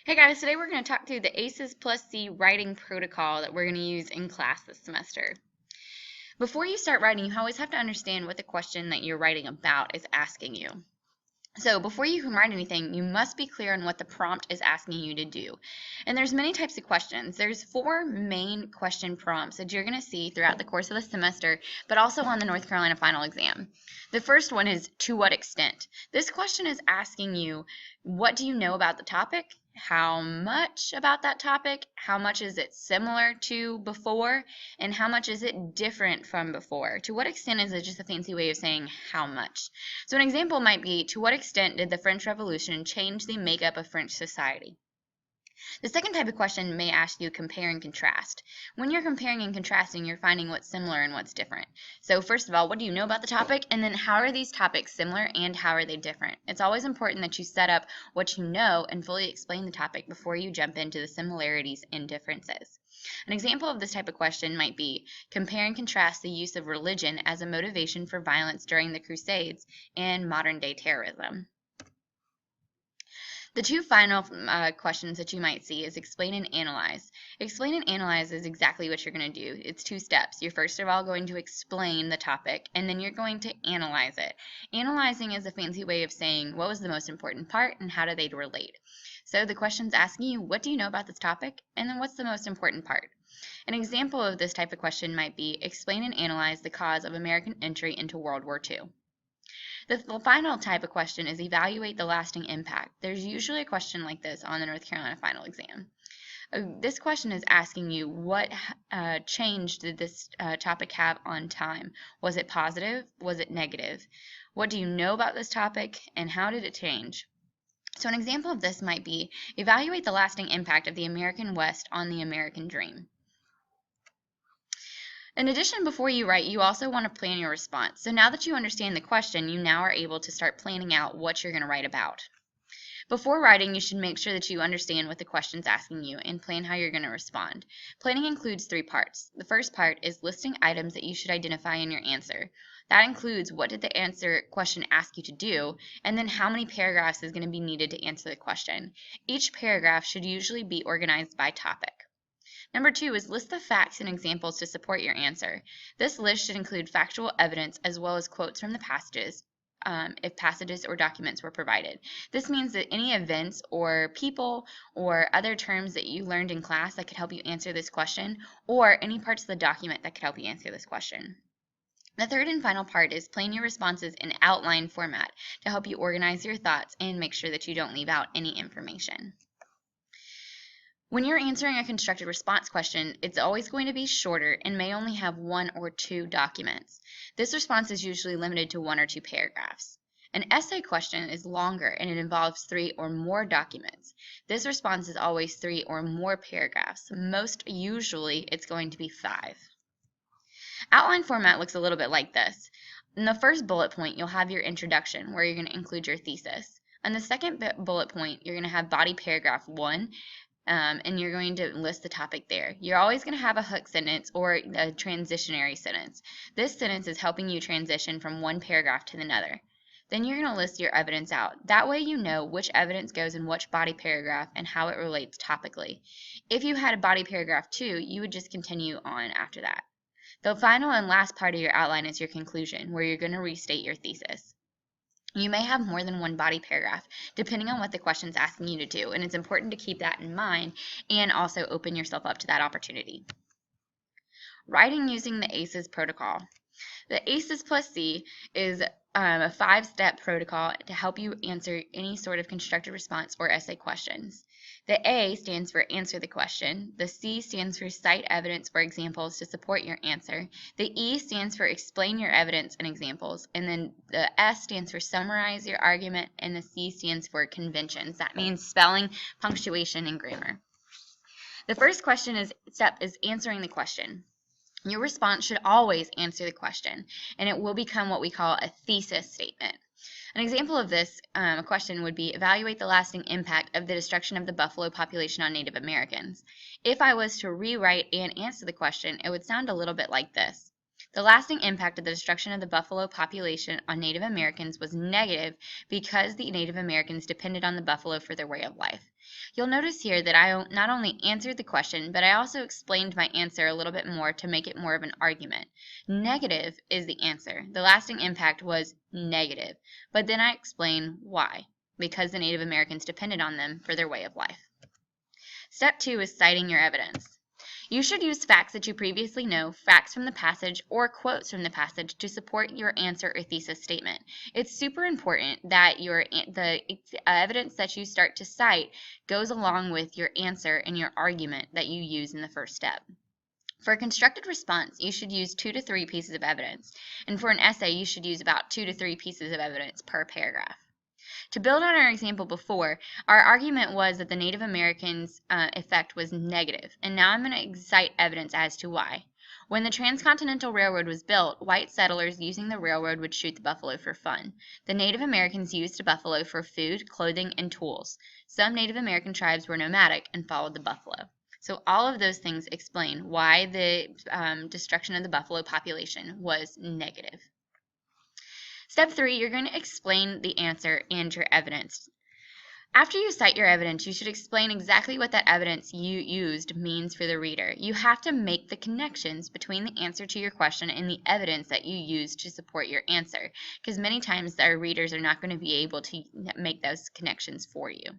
Hey guys, today we're going to talk through the A.C.E.S plus C writing protocol that we're going to use in class this semester. Before you start writing, you always have to understand what the question that you're writing about is asking you. So before you can write anything, you must be clear on what the prompt is asking you to do. And there's many types of questions. There's 4 main question prompts that you're going to see throughout the course of the semester, but also on the North Carolina final exam. The first one is, to what extent? This question is asking you, what do you know about the topic? How much about that topic? How much is it similar to before? And how much is it different from before? To what extent is it just a fancy way of saying how much? So an example might be, to what extent did the French Revolution change the makeup of French society? The second type of question may ask you compare and contrast. When you're comparing and contrasting, you're finding what's similar and what's different. So first of all, what do you know about the topic? And then how are these topics similar and how are they different? It's always important that you set up what you know and fully explain the topic before you jump into the similarities and differences. An example of this type of question might be, compare and contrast the use of religion as a motivation for violence during the Crusades and modern-day terrorism. The 2 final questions that you might see is explain and analyze. Explain and analyze is exactly what you're going to do. It's 2 steps. You're first of all going to explain the topic, and then you're going to analyze it. Analyzing is a fancy way of saying what was the most important part and how do they relate. So the question's asking you, what do you know about this topic? And then what's the most important part? An example of this type of question might be, explain and analyze the cause of American entry into World War II. The final type of question is evaluate the lasting impact. There's usually a question like this on the North Carolina final exam. This question is asking you, what change did this topic have on time? Was it positive? Was it negative? What do you know about this topic and how did it change? So an example of this might be, evaluate the lasting impact of the American West on the American dream. In addition, before you write, you also want to plan your response. So now that you understand the question, you now are able to start planning out what you're going to write about. Before writing, you should make sure that you understand what the question's asking you and plan how you're going to respond. Planning includes 3 parts. The first part is listing items that you should identify in your answer. That includes what did the question ask you to do, and then how many paragraphs is going to be needed to answer the question. Each paragraph should usually be organized by topic. Number 2 is list the facts and examples to support your answer. This list should include factual evidence as well as quotes from the passages, if passages or documents were provided. This means that any events or people or other terms that you learned in class that could help you answer this question, or any parts of the document that could help you answer this question. The third and final part is plan your responses in outline format to help you organize your thoughts and make sure that you don't leave out any information. When you're answering a constructed response question, it's always going to be shorter and may only have 1 or 2 documents. This response is usually limited to 1 or 2 paragraphs. An essay question is longer and it involves 3 or more documents. This response is always 3 or more paragraphs. Most usually, it's going to be 5. Outline format looks a little bit like this. In the first bullet point, you'll have your introduction, where you're going to include your thesis. On the second bullet point, you're going to have body paragraph 1, and you're going to list the topic there. You're always going to have a hook sentence or a transitionary sentence. This sentence is helping you transition from one paragraph to another. Then you're going to list your evidence out. That way you know which evidence goes in which body paragraph and how it relates topically. If you had a body paragraph 2, you would just continue on after that. The final and last part of your outline is your conclusion, where you're going to restate your thesis. You may have more than 1 body paragraph, depending on what the question's asking you to do, and it's important to keep that in mind and also open yourself up to that opportunity. Writing using the A.C.E.S protocol. The A.C.E.S plus C is a 5-step protocol to help you answer any sort of constructed response or essay questions. The A stands for answer the question. The C stands for cite evidence or examples to support your answer. The E stands for explain your evidence and examples. And then the S stands for summarize your argument. And the C stands for conventions. That means spelling, punctuation, and grammar. The first step is answering the question. Your response should always answer the question, and it will become what we call a thesis statement. An example of this question would be, evaluate the lasting impact of the destruction of the buffalo population on Native Americans. If I was to rewrite and answer the question, it would sound a little bit like this. The lasting impact of the destruction of the buffalo population on Native Americans was negative because the Native Americans depended on the buffalo for their way of life. You'll notice here that I not only answered the question, but I also explained my answer a little bit more to make it more of an argument. Negative is the answer. The lasting impact was negative, but then I explain why. Because the Native Americans depended on them for their way of life. Step 2 is citing your evidence. You should use facts that you previously know, facts from the passage, or quotes from the passage to support your answer or thesis statement. It's super important that the evidence that you start to cite goes along with your answer and your argument that you use in the first step. For a constructed response, you should use 2 to 3 pieces of evidence, and for an essay, you should use about 2 to 3 pieces of evidence per paragraph. To build on our example before, our argument was that the Native Americans' effect was negative, and now I'm going to cite evidence as to why. When the Transcontinental Railroad was built, white settlers using the railroad would shoot the buffalo for fun. The Native Americans used the buffalo for food, clothing, and tools. Some Native American tribes were nomadic and followed the buffalo. So all of those things explain why the destruction of the buffalo population was negative. Step 3, you're going to explain the answer and your evidence. After you cite your evidence, you should explain exactly what that evidence you used means for the reader. You have to make the connections between the answer to your question and the evidence that you used to support your answer, because many times our readers are not going to be able to make those connections for you.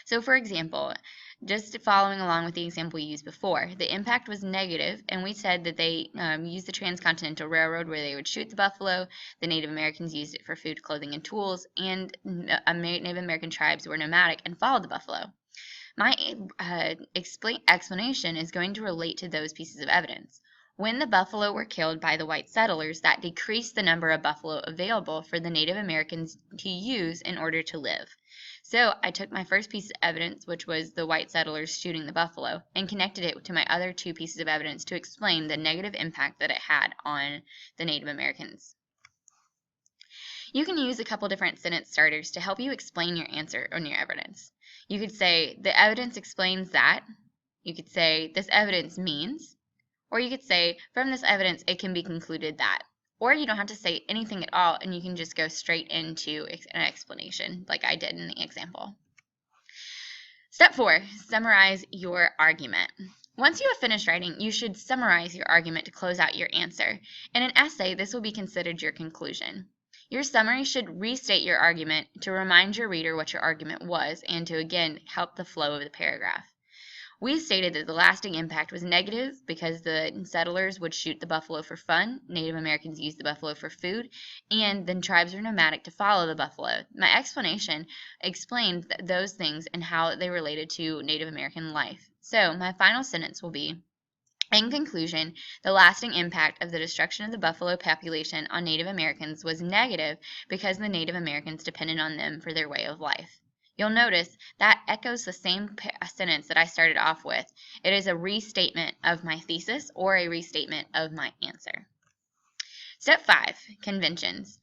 So for example, just following along with the example we used before, the impact was negative, and we said that they used the Transcontinental Railroad where they would shoot the buffalo, the Native Americans used it for food, clothing, and tools, and Native American tribes were nomadic and followed the buffalo. My explanation is going to relate to those pieces of evidence. When the buffalo were killed by the white settlers, that decreased the number of buffalo available for the Native Americans to use in order to live. So I took my first piece of evidence, which was the white settlers shooting the buffalo, and connected it to my other 2 pieces of evidence to explain the negative impact that it had on the Native Americans. You can use a couple different sentence starters to help you explain your answer on your evidence. You could say, the evidence explains that. You could say, this evidence means. Or you could say, from this evidence, it can be concluded that. Or you don't have to say anything at all, and you can just go straight into an explanation like I did in the example. Step 4, summarize your argument. Once you have finished writing, you should summarize your argument to close out your answer. In an essay, this will be considered your conclusion. Your summary should restate your argument to remind your reader what your argument was and to, again, help the flow of the paragraph. We stated that the lasting impact was negative because the settlers would shoot the buffalo for fun, Native Americans used the buffalo for food, and then tribes were nomadic to follow the buffalo. My explanation explained those things and how they related to Native American life. So my final sentence will be, in conclusion, the lasting impact of the destruction of the buffalo population on Native Americans was negative because the Native Americans depended on them for their way of life. You'll notice that echoes the same sentence that I started off with. It is a restatement of my thesis or a restatement of my answer. Step 5, conventions.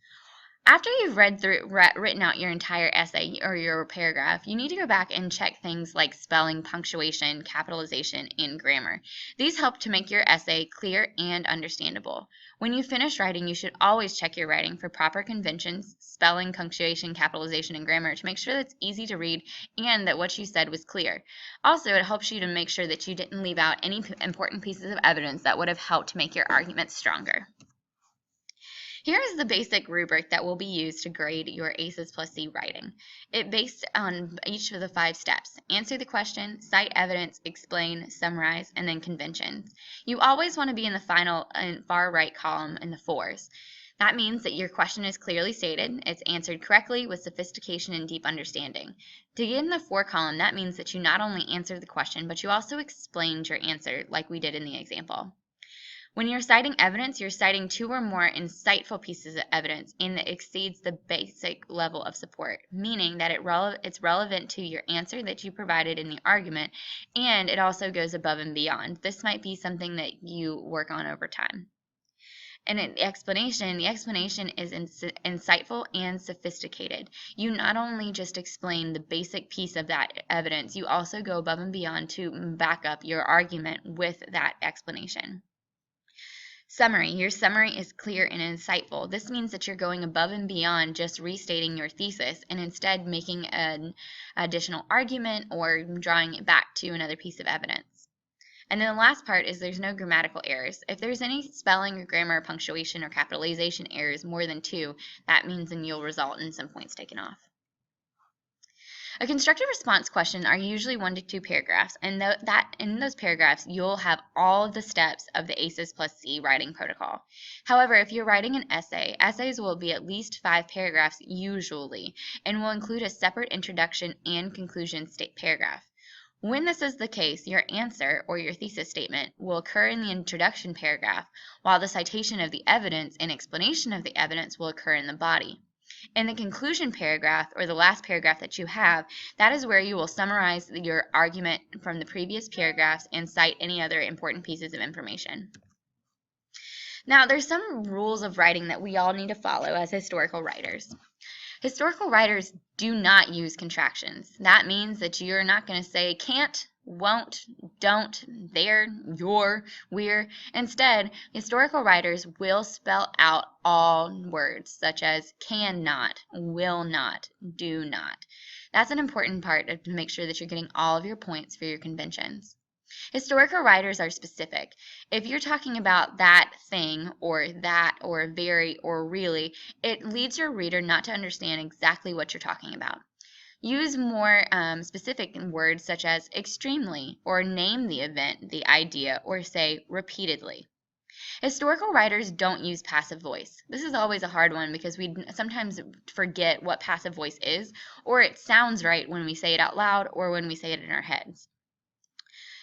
After you've written out your entire essay or your paragraph, you need to go back and check things like spelling, punctuation, capitalization, and grammar. These help to make your essay clear and understandable. When you finish writing, you should always check your writing for proper conventions, spelling, punctuation, capitalization, and grammar to make sure that it's easy to read and that what you said was clear. Also, it helps you to make sure that you didn't leave out any important pieces of evidence that would have helped make your argument stronger. Here is the basic rubric that will be used to grade your A.C.E.S plus C writing. It's based on each of the 5 steps. Answer the question, cite evidence, explain, summarize, and then conventions. You always want to be in the final and far right column in the 4s. That means that your question is clearly stated, it's answered correctly with sophistication and deep understanding. To get in the 4 column, that means that you not only answered the question, but you also explained your answer like we did in the example. When you're citing evidence, you're citing 2 or more insightful pieces of evidence and that exceeds the basic level of support, meaning that it's relevant to your answer that you provided in the argument, and it also goes above and beyond. This might be something that you work on over time. And the explanation is insightful and sophisticated. You not only just explain the basic piece of that evidence, you also go above and beyond to back up your argument with that explanation. Summary. Your summary is clear and insightful. This means that you're going above and beyond just restating your thesis and instead making an additional argument or drawing it back to another piece of evidence. And then the last part is there's no grammatical errors. If there's any spelling or grammar, punctuation, or capitalization errors more than 2, that means then you'll result in some points taken off. A constructive response question are usually 1 to 2 paragraphs, and that in those paragraphs you'll have all of the steps of the A.C.E.S plus C writing protocol. However, if you're writing an essay, essays will be at least 5 paragraphs usually, and will include a separate introduction and conclusion paragraph. When this is the case, your answer or your thesis statement will occur in the introduction paragraph, while the citation of the evidence and explanation of the evidence will occur in the body. In the conclusion paragraph, or the last paragraph that you have, that is where you will summarize your argument from the previous paragraphs and cite any other important pieces of information. Now, there's some rules of writing that we all need to follow as historical writers. Historical writers do not use contractions. That means that you're not going to say can't, won't, don't, there, your, we're. Instead, historical writers will spell out all words such as cannot, will not, do not. That's an important part to make sure that you're getting all of your points for your conventions. Historical writers are specific. If you're talking about that thing or that or very or really, it leads your reader not to understand exactly what you're talking about. Use more specific words such as extremely, or name the event, the idea, or say repeatedly. Historical writers don't use passive voice. This is always a hard one because we sometimes forget what passive voice is, or it sounds right when we say it out loud or when we say it in our heads.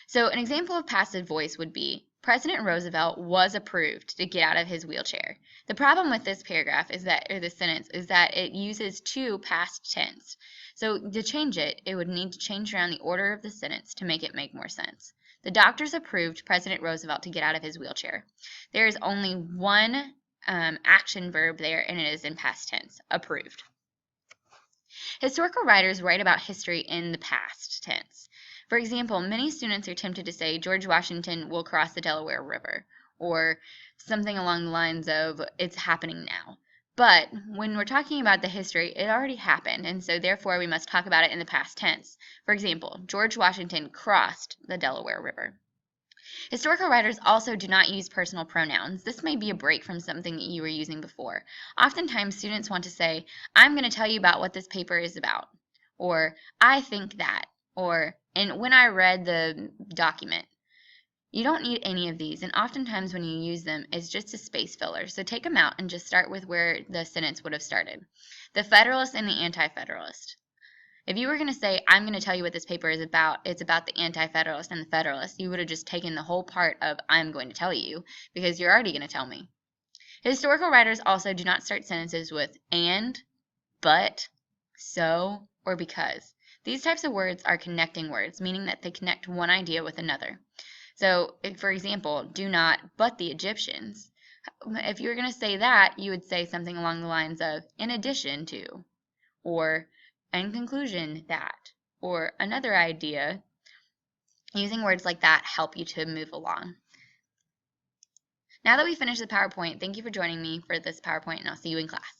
So an example of passive voice would be, President Roosevelt was approved to get out of his wheelchair. The problem with this paragraph is that, or this sentence, is that it uses 2 past tense. So to change it, it would need to change around the order of the sentence to make it make more sense. The doctors approved President Roosevelt to get out of his wheelchair. There is only one action verb there, and it is in past tense, approved. Historical writers write about history in the past tense. For example, many students are tempted to say George Washington will cross the Delaware River, or something along the lines of it's happening now. But when we're talking about the history, it already happened, and so therefore we must talk about it in the past tense. For example, George Washington crossed the Delaware River. Historical writers also do not use personal pronouns. This may be a break from something that you were using before. Oftentimes students want to say, I'm going to tell you about what this paper is about, or I think that, or and when I read the document. You don't need any of these, and oftentimes when you use them, it's just a space filler. So take them out and just start with where the sentence would have started. The Federalist and the Anti-Federalist. If you were going to say, I'm going to tell you what this paper is about, it's about the Anti-Federalist and the Federalist, you would have just taken the whole part of I'm going to tell you, because you're already going to tell me. Historical writers also do not start sentences with and, but, so, or because. These types of words are connecting words, meaning that they connect one idea with another. So, for example, do not but the Egyptians. If you were going to say that, you would say something along the lines of in addition to, or in conclusion that, or another idea. Using words like that help you to move along. Now that we finished the PowerPoint, thank you for joining me for this PowerPoint, and I'll see you in class.